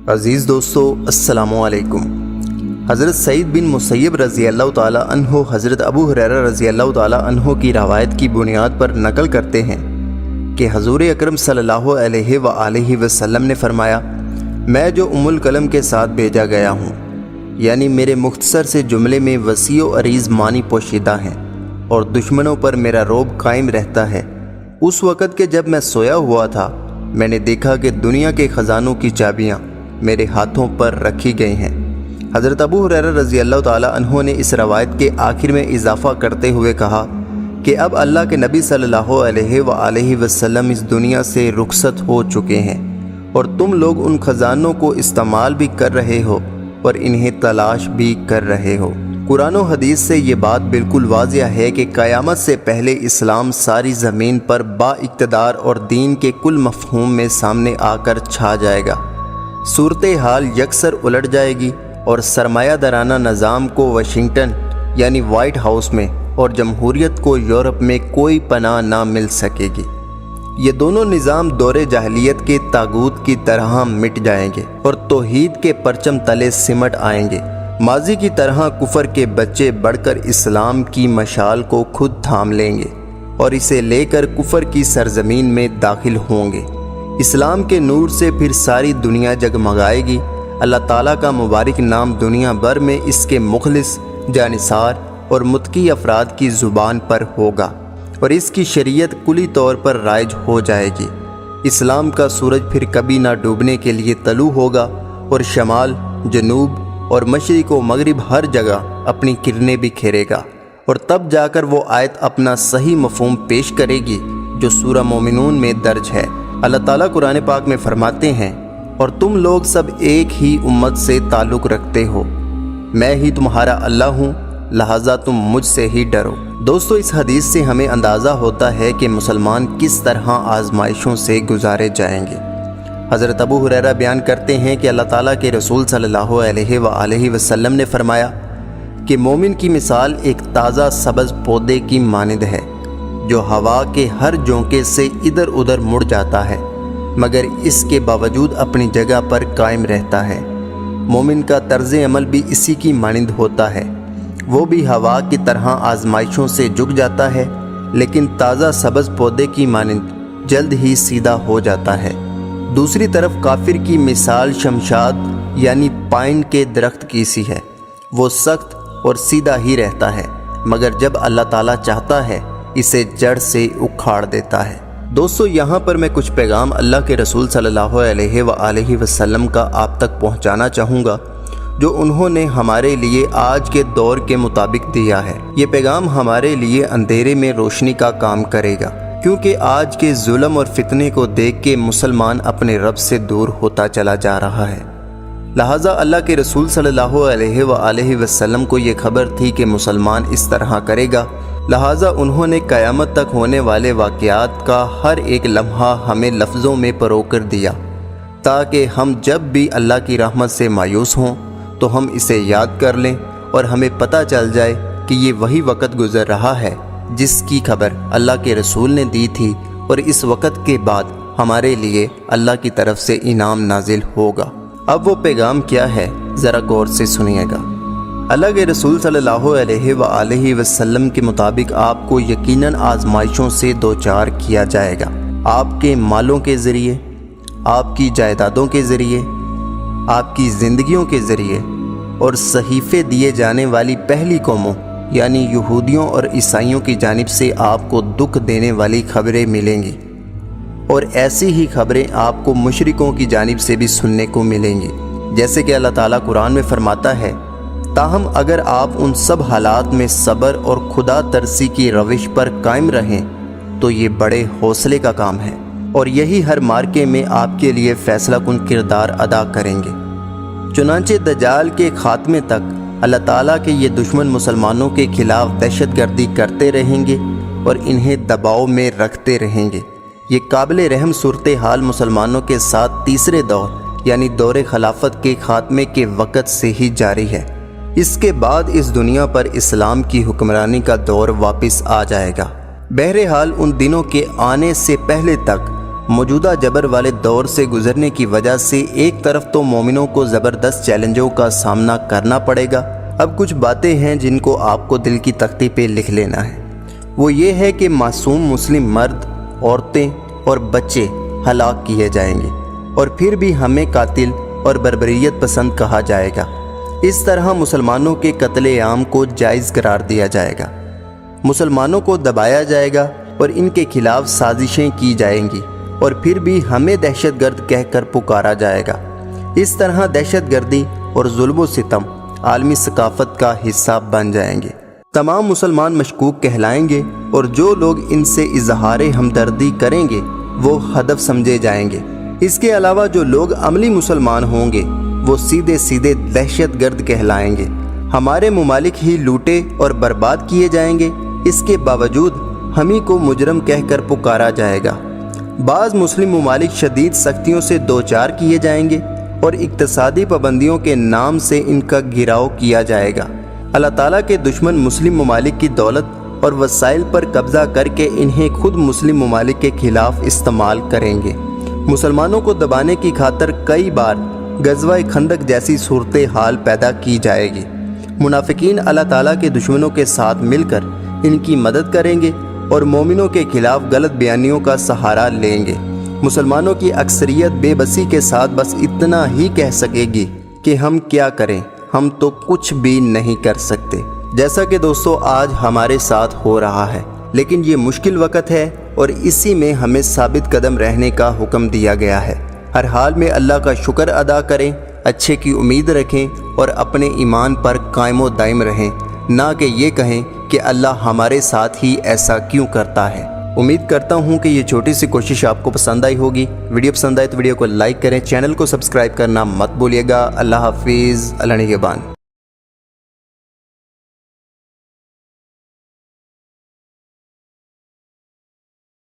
عزیز دوستو السلام علیکم۔ حضرت سعید بن مسیب رضی اللہ تعالیٰ عنہ حضرت ابو ہریرہ رضی اللہ تعالیٰ عنہ کی روایت کی بنیاد پر نقل کرتے ہیں کہ حضور اکرم صلی اللہ علیہ وآلہ وسلم نے فرمایا، میں جو ام القلم کے ساتھ بھیجا گیا ہوں، یعنی میرے مختصر سے جملے میں وسیع و عریض معنی پوشیدہ ہیں اور دشمنوں پر میرا رعب قائم رہتا ہے۔ اس وقت کہ جب میں سویا ہوا تھا، میں نے دیکھا کہ دنیا کے خزانوں کی چابیاں میرے ہاتھوں پر رکھی گئی ہیں۔ حضرت ابو ہریرہ رضی اللہ تعالیٰ عنہ نے اس روایت کے آخر میں اضافہ کرتے ہوئے کہا کہ اب اللہ کے نبی صلی اللہ علیہ وآلہ وسلم اس دنیا سے رخصت ہو چکے ہیں اور تم لوگ ان خزانوں کو استعمال بھی کر رہے ہو اور انہیں تلاش بھی کر رہے ہو۔ قرآن و حدیث سے یہ بات بالکل واضح ہے کہ قیامت سے پہلے اسلام ساری زمین پر با اقتدار اور دین کے کل مفہوم میں سامنے آ کر چھا جائے گا۔ صورتحال یکسر الٹ جائے گی اور سرمایہ دارانہ نظام کو واشنگٹن یعنی وائٹ ہاؤس میں اور جمہوریت کو یورپ میں کوئی پناہ نہ مل سکے گی۔ یہ دونوں نظام دور جاہلیت کے طاغوت کی طرح مٹ جائیں گے اور توحید کے پرچم تلے سمٹ آئیں گے۔ ماضی کی طرح کفر کے بچے بڑھ کر اسلام کی مشال کو خود تھام لیں گے اور اسے لے کر کفر کی سرزمین میں داخل ہوں گے۔ اسلام کے نور سے پھر ساری دنیا جگمگائے گی۔ اللہ تعالیٰ کا مبارک نام دنیا بھر میں اس کے مخلص، جانثار اور متقی افراد کی زبان پر ہوگا اور اس کی شریعت کلی طور پر رائج ہو جائے گی۔ اسلام کا سورج پھر کبھی نہ ڈوبنے کے لیے طلوع ہوگا اور شمال، جنوب اور مشرق و مغرب ہر جگہ اپنی کرنیں بکھیرے گا، اور تب جا کر وہ آیت اپنا صحیح مفہوم پیش کرے گی جو سورہ مومنون میں درج ہے۔ اللہ تعالیٰ قرآن پاک میں فرماتے ہیں، اور تم لوگ سب ایک ہی امت سے تعلق رکھتے ہو، میں ہی تمہارا اللہ ہوں، لہٰذا تم مجھ سے ہی ڈرو۔ دوستو، اس حدیث سے ہمیں اندازہ ہوتا ہے کہ مسلمان کس طرح آزمائشوں سے گزارے جائیں گے۔ حضرت ابو ہریرہ بیان کرتے ہیں کہ اللہ تعالیٰ کے رسول صلی اللہ علیہ وآلہ وسلم نے فرمایا کہ مومن کی مثال ایک تازہ سبز پودے کی مانند ہے جو ہوا کے ہر جھونکے سے ادھر ادھر مڑ جاتا ہے مگر اس کے باوجود اپنی جگہ پر قائم رہتا ہے۔ مومن کا طرز عمل بھی اسی کی مانند ہوتا ہے، وہ بھی ہوا کی طرح آزمائشوں سے جھک جاتا ہے لیکن تازہ سبز پودے کی مانند جلد ہی سیدھا ہو جاتا ہے۔ دوسری طرف کافر کی مثال شمشاد یعنی پائن کے درخت کی سی ہے، وہ سخت اور سیدھا ہی رہتا ہے مگر جب اللہ تعالیٰ چاہتا ہے اسے جڑ سے اکھاڑ دیتا ہے۔ دوستو، یہاں پر میں کچھ پیغام اللہ کے رسول صلی اللہ علیہ وآلہ وسلم کا آپ تک پہنچانا چاہوں گا جو انہوں نے ہمارے لیے آج کے دور کے مطابق دیا ہے۔ یہ پیغام ہمارے لیے اندھیرے میں روشنی کا کام کرے گا، کیونکہ آج کے ظلم اور فتنے کو دیکھ کے مسلمان اپنے رب سے دور ہوتا چلا جا رہا ہے۔ لہٰذا اللہ کے رسول صلی اللہ علیہ وآلہ وسلم کو یہ خبر تھی کہ مسلمان اس طرح کرے گا، لہٰذا انہوں نے قیامت تک ہونے والے واقعات کا ہر ایک لمحہ ہمیں لفظوں میں پرو کر دیا تاکہ ہم جب بھی اللہ کی رحمت سے مایوس ہوں تو ہم اسے یاد کر لیں اور ہمیں پتہ چل جائے کہ یہ وہی وقت گزر رہا ہے جس کی خبر اللہ کے رسول نے دی تھی، اور اس وقت کے بعد ہمارے لیے اللہ کی طرف سے انعام نازل ہوگا۔ اب وہ پیغام کیا ہے، ذرا غور سے سنیے گا۔ اللہ کے رسول صلی اللہ علیہ وآلہ وسلم کے مطابق آپ کو یقیناً آزمائشوں سے دوچار کیا جائے گا، آپ کے مالوں کے ذریعے، آپ کی جائیدادوں کے ذریعے، آپ کی زندگیوں کے ذریعے، اور صحیفے دیے جانے والی پہلی قوموں یعنی یہودیوں اور عیسائیوں کی جانب سے آپ کو دکھ دینے والی خبریں ملیں گی، اور ایسی ہی خبریں آپ کو مشرکوں کی جانب سے بھی سننے کو ملیں گی۔ جیسے کہ اللہ تعالیٰ قرآن میں فرماتا ہے، تاہم اگر آپ ان سب حالات میں صبر اور خدا ترسی کی روش پر قائم رہیں تو یہ بڑے حوصلے کا کام ہے، اور یہی ہر مارکے میں آپ کے لیے فیصلہ کن کردار ادا کریں گے۔ چنانچہ دجال کے خاتمے تک اللہ تعالیٰ کے یہ دشمن مسلمانوں کے خلاف دہشت گردی کرتے رہیں گے اور انہیں دباؤ میں رکھتے رہیں گے۔ یہ قابل رحم صورتحال مسلمانوں کے ساتھ تیسرے دور یعنی دور خلافت کے خاتمے کے وقت سے ہی جاری ہے۔ اس کے بعد اس دنیا پر اسلام کی حکمرانی کا دور واپس آ جائے گا۔ بہرحال ان دنوں کے آنے سے پہلے تک موجودہ جبر والے دور سے گزرنے کی وجہ سے ایک طرف تو مومنوں کو زبردست چیلنجوں کا سامنا کرنا پڑے گا۔ اب کچھ باتیں ہیں جن کو آپ کو دل کی تختی پہ لکھ لینا ہے۔ وہ یہ ہے کہ معصوم مسلم مرد، عورتیں اور بچے ہلاک کیے جائیں گے، اور پھر بھی ہمیں قاتل اور بربریت پسند کہا جائے گا۔ اس طرح مسلمانوں کے قتل عام کو جائز قرار دیا جائے گا، مسلمانوں کو دبایا جائے گا اور ان کے خلاف سازشیں کی جائیں گی، اور پھر بھی ہمیں دہشت گرد کہہ کر پکارا جائے گا۔ اس طرح دہشت گردی اور ظلم و ستم عالمی ثقافت کا حصہ بن جائیں گے۔ تمام مسلمان مشکوک کہلائیں گے، اور جو لوگ ان سے اظہار ہمدردی کریں گے وہ ہدف سمجھے جائیں گے۔ اس کے علاوہ جو لوگ عملی مسلمان ہوں گے وہ سیدھے سیدھے دہشت گرد کہلائیں گے۔ ہمارے ممالک ہی لوٹے اور برباد کیے جائیں گے، اس کے باوجود ہم ہی کو مجرم کہہ کر پکارا جائے گا۔ بعض مسلم ممالک شدید سختیوں سے دوچار کیے جائیں گے، اور اقتصادی پابندیوں کے نام سے ان کا گھراؤ کیا جائے گا۔ اللہ تعالیٰ کے دشمن مسلم ممالک کی دولت اور وسائل پر قبضہ کر کے انہیں خود مسلم ممالک کے خلاف استعمال کریں گے۔ مسلمانوں کو دبانے کی خاطر کئی بار غزوہ خندق جیسی صورتحال پیدا کی جائے گی۔ منافقین اللہ تعالیٰ کے دشمنوں کے ساتھ مل کر ان کی مدد کریں گے اور مومنوں کے خلاف غلط بیانیوں کا سہارا لیں گے۔ مسلمانوں کی اکثریت بے بسی کے ساتھ بس اتنا ہی کہہ سکے گی کہ ہم کیا کریں، ہم تو کچھ بھی نہیں کر سکتے، جیسا کہ دوستو آج ہمارے ساتھ ہو رہا ہے۔ لیکن یہ مشکل وقت ہے اور اسی میں ہمیں ثابت قدم رہنے کا حکم دیا گیا ہے۔ ہر حال میں اللہ کا شکر ادا کریں، اچھے کی امید رکھیں اور اپنے ایمان پر قائم و دائم رہیں، نہ کہ یہ کہیں کہ اللہ ہمارے ساتھ ہی ایسا کیوں کرتا ہے۔ امید کرتا ہوں کہ یہ چھوٹی سی کوشش آپ کو پسند آئی ہوگی۔ ویڈیو پسند آئے تو ویڈیو کو لائک کریں، چینل کو سبسکرائب کرنا مت بھولیے گا۔ اللہ حافظ، اللہ نگہبان۔